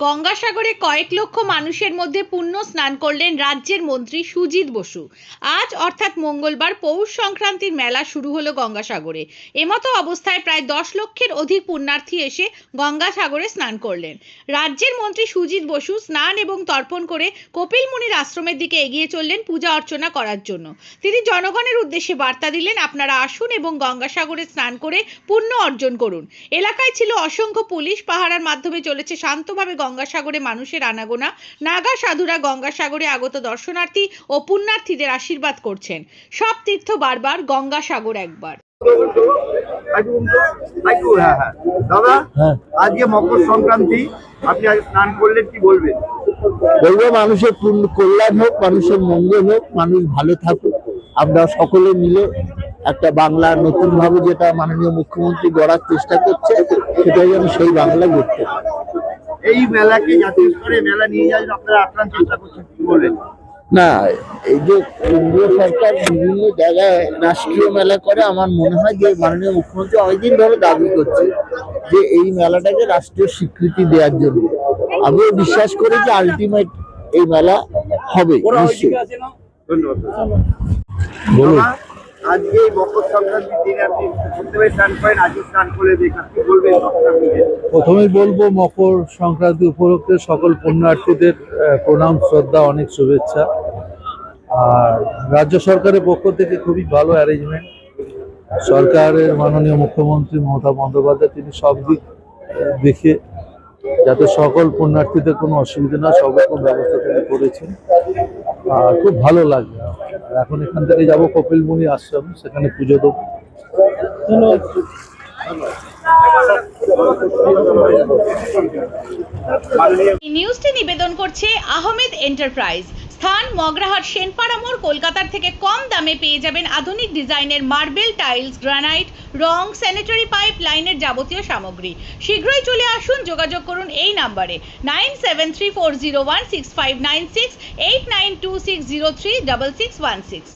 গঙ্গাসাগরে কয়েক লক্ষ মানুষের মধ্যে পুণ্য স্নান করলেন রাজ্যের মন্ত্রী সুজিত বসু। আজ অর্থাৎ মঙ্গলবার পৌষ সংক্রান্তির মেলা শুরু হলো গঙ্গাসাগরে। এমতো অবস্থায় প্রায় 10 লক্ষের অধিক পুণ্যার্থী এসে গঙ্গাসাগরে স্নান করলেন। রাজ্যের মন্ত্রী সুজিত বসু স্নান এবং তর্পণ করে কপিল মুনির আশ্রমের দিকে এগিয়ে চললেন পূজা অর্চনা করার জন্য। তিনি জনগণের উদ্দেশ্যে বার্তা দিলেন, আপনারা আসুন এবং গঙ্গাসাগরে স্নান করে পুণ্য অর্জন করুন। এলাকায় ছিল অসংখ্য পুলিশ পাহারার মাধ্যমে চলেছে শান্তভাবে গঙ্গাসাগরে মানুষের আনাগোনা। নাগা সাধুরা গঙ্গাসাগরে আগত দর্শনার্থী ও পুণ্যার্থীদের আশীর্বাদ করছেন। সব তীর্থ বারবার, গঙ্গাসাগর একবার। দাদা, আজকে মকর সংক্রান্তি, আপনি আজ স্নান করলেন, কি বলবেন? বলবো মানুষের কল্যাণ হোক, মানুষের মঙ্গল হোক, মানুষ ভালো থাকুক। আমরা সকলে মিলে একটা বাংলা নতুন ভাবে যেটা মাননীয় মুখ্যমন্ত্রী গড়ার চেষ্টা করছে, সেটাই যেন সেই বাংলা গড়তে। এই মেলাকে জাতীয় স্তরে মেলা নিয়ে যাওয়ার আপনারা আপ্রাণ চেষ্টা করছেন, কি বলবেন? না, এই যে কেন্দ্রীয় সরকার বিভিন্ন জায়গায় রাষ্ট্রীয় মেলা করে, আমার মনে হয় যে মাননীয় মুখ্যমন্ত্রী অনেকদিন ধরে দাবি করছে যে এই মেলাটাকে রাষ্ট্রীয় স্বীকৃতি দেওয়ার জন্য। আমিও বিশ্বাস করি যে আলটিমেট এই মেলা হবে নিশ্চয়ই। ধন্যবাদ। বলুন। আজকে এই মকর সংক্রান্তির দিনে আপনি প্রত্যেকে স্নান করেন, আজকে স্নান করে দেখেন, কি বলবেন? প্রথমেই বলবো মকর সংক্রান্তি উপলক্ষে সকল পুণ্যার্থীদের প্রণাম, শ্রদ্ধা, অনেক শুভেচ্ছা। আর রাজ্য সরকারের পক্ষ থেকে খুবই ভালো অ্যারেঞ্জমেন্ট। সরকারের মাননীয় মুখ্যমন্ত্রী মমতা বন্দ্যোপাধ্যায় তিনি সব দিক দেখে যাতে সকল পুণ্যার্থীদের কোনো অসুবিধা না, সব রকম ব্যবস্থা তিনি করেছেন। আর খুব ভালো লাগবে। এখন এখান থেকে যাবো কপিল মুনি আশ্রম, সেখানে পুজো দেবো। ধন্যবাদ। নিউজটি নিবেদন করছে আহমেদ এন্টারপ্রাইজ। স্থান মগরাহাট সেনপাড়া মোড়। কলকাতার থেকে কম দামে পেয়ে যাবেন আধুনিক ডিজাইনের মার্বেল, টাইলস, গ্রানাইট, রং, স্যানিটারি পাইপ লাইনের যাবতীয় সামগ্রী। শীঘ্রই চলে আসুন, যোগাযোগ করুন এই নাম্বারে 9734016596, 8926036616।